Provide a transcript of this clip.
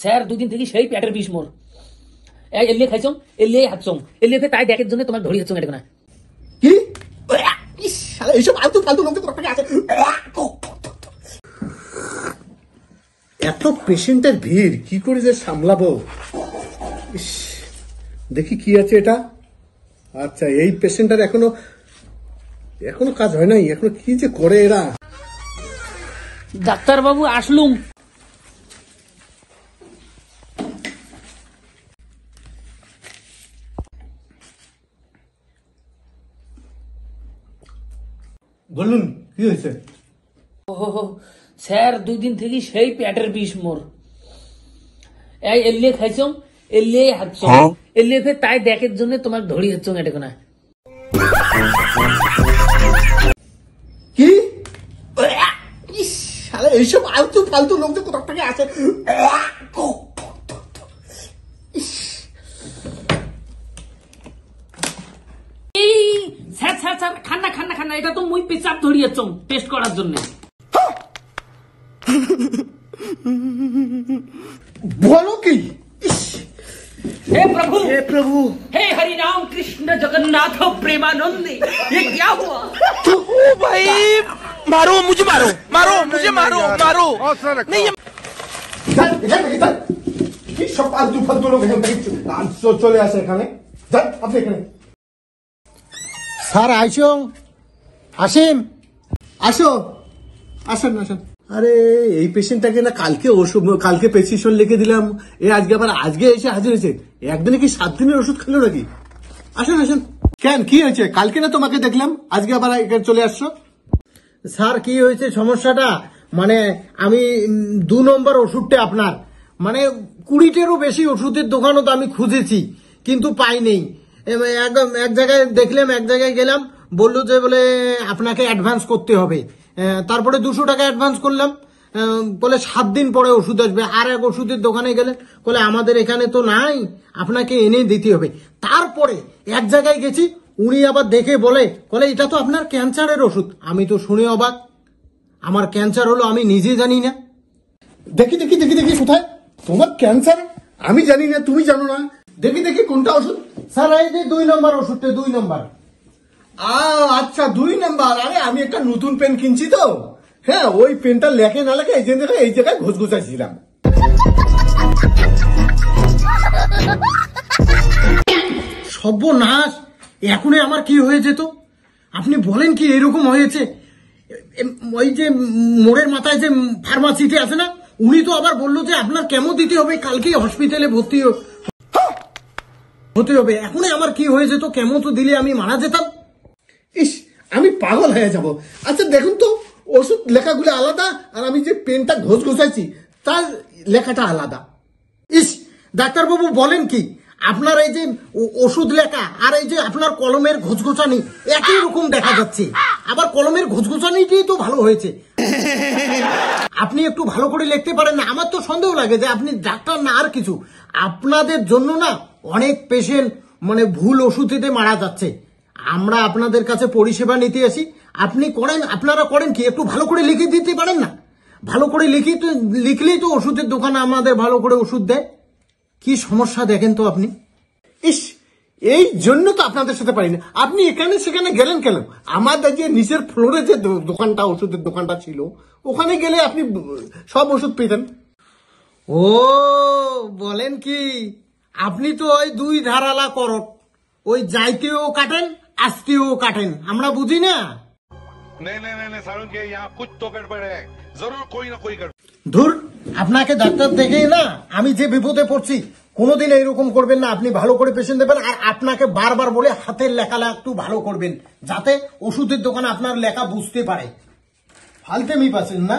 Sir 2 দিন থেকে সেই পেটের বিষ মোর এলিয়ে খাইছম এলিয়ে হাঁটছম এলিয়ে তাই দেখের জন্য তোমাকে ধরি হাঁটছম এটা না কি এইসব ফালতু ফালতু লোকদের কথা আছে। এত পেশেন্টের ভিড় কি করে যে সামলাবো। দেখি কি আছে এটা। আচ্ছা, এই পেশেন্টার এখনো কাজ হয় নাই, এখনো কি যে করে এরা। ডাক্তার বাবু আসলুম। বলুন কি হয়েছে। স্যার 2 দিন থেকে সেই পেটের বিষ মোর এলিয়ে খাইছম এলিয়ে হাঁটছম এলিয়ে তাই দেখের জন্য তোমাকে ধরি হাঁটছম এটা না কি এইসব ফালতু ফালতু লোকদের কোথা থেকে আছে। Sir sir sir Khanna Khanna Khanna এটা তো মুই পেচাপ ধরিয়েছম টেস্ট করার জন্য। বলো কি। हे प्रभु हे प्रभु हे हरि राम कृष्ण जगन्नाथ प्रेमानंद ये क्या हुआ। ओ भाई मारो मुझे मारो मारो मुझे मारो मारो नहीं কি সব ফালতু ফালতু লোক এখান থেকে চলে আসে এখানে। আপনি এখানে স্যার আইসো আসেন আসো আসেন আসেন। আরে এই পেশেন্টটাকে না কালকে প্রেসক্রিপশন লিখে দিলাম, আজকে এসে হাজির হয়েছে। একদিনে কি 7 দিনের ওষুধ খেলো নাকি। আসেন আসেন। কেন কি হয়েছে? কালকে না তোমাকে দেখলাম, আজকে আবার চলে আসছো। স্যার কি হয়েছে সমস্যাটা, মানে আমি 2 নম্বর ওষুধটা আপনার মানে 20টেরও বেশি ওষুধের দোকানও তো আমি খুঁজেছি কিন্তু পাই নেই। এক জায়গায় দেখলাম, এক জায়গায় গেলাম, বললো যে বলে আপনাকে অ্যাডভান্স করতে হবে। তারপরে 200 টাকা অ্যাডভান্স করলাম, বলে 7 দিন পরে ওষুধ আসবে। আর এক ওষুধের দোকানে গেলে বলে আমাদের এখানে তো নাই, আপনাকে এনে দিতে হবে। তারপরে এক জায়গায় গেছি, উনি আবার দেখে বলে এটা তো আপনার ক্যান্সারের ওষুধ। আমি তো শুনে অবাক, আমার ক্যান্সার হলো আমি নিজে জানি না। দেখি দেখি দেখি দেখি কোথায় তোমার ক্যান্সার, আমি জানি না তুমি জানো না। দেখি দেখি কোনটা ওষুধ। স্যার এই যে 2 নম্বর ওষুধটা 2 নম্বর। আচ্ছা 2 নাম্বার। আরে আমি একটা নতুন পেন কিনছি তো, হ্যাঁ ওই পেনটা লেখে না লেখে এই জায়গায় ঘুষঘুষাইছিলাম। সর্বনাশ, এখনই আমার কি হয়ে যেত। আপনি বলেন কি এরকম হয়েছে। ওই যে মোড়ের মাথায় যে ফার্মাসিটি আছে না, উনি তো আবার বললো যে আপনার কেমো দিতে হবে, কালকেই হসপিটালে ভর্তি হতে হবে। এখনই আমার কি হয়ে যেত, কেমো তো দিলে আমি মারা যেতাম। ইস আমি পাগল হয়ে যাব। আচ্ছা দেখুন তো, ওষুধ লেখাগুলো আলাদা আর আমি যে পেনটা ঘষঘষাইছি তার লেখাটা আলাদা। ইস ডাক্তারবাবু বলেন কি, আপনার এই যে ওষুধ লেখা আর এই যে আপনার কলমের ঘুষঘুষানি একই রকম দেখা যাচ্ছে। আবার কলমের ঘুষঘুষানিটাই তো ভালো হয়েছে। আপনি একটু ভালো করে লিখতে পারেন না? আমার তো সন্দেহ লাগে যে আপনি ডাক্তার না আর কিছু। আপনাদের জন্য না অনেক পেশেন্ট মানে ভুল ওষুধেতে মারা যাচ্ছে। আমরা আপনাদের কাছে পরিষেবা নিতে আসি, আপনারা করেন কি একটু ভালো করে লিখে দিতে পারেন না? ভালো করে লিখলেই তো ওষুধের দোকান আমাদের ভালো করে ওষুধ দেয়। কি সমস্যা দেখেন তো আপনি। ইস এই জন্য তো আপনাদের সাথে পারি না। আপনি এখানে সেখানে গেলেন কেন? আমাদের যে নিচের ফ্লোরে যে দোকানটা, ওষুধের দোকানটা ছিল, ওখানে গেলে আপনি সব ওষুধ পেতেন। ও বলেন কি, আপনি তো ওই 2 ধারালা করট, ওই যাইতেও কাটেন আসতেও কাটেন, আমরা বুঝি না। ধুর, আপনাকে ডাক্তার দেখেই না আমি যে বিপদে পড়ছি। কোনোদিন এইরকম করবেন না। আপনি ভালো করে পেশেন্ট দেবেন, আর আপনাকে বারবার বলে হাতের লেখা একটু ভালো করবেন, যাতে ওষুধের দোকানে আপনার লেখা বুঝতে পারে। ফালতেমি পাচ্ছেন না।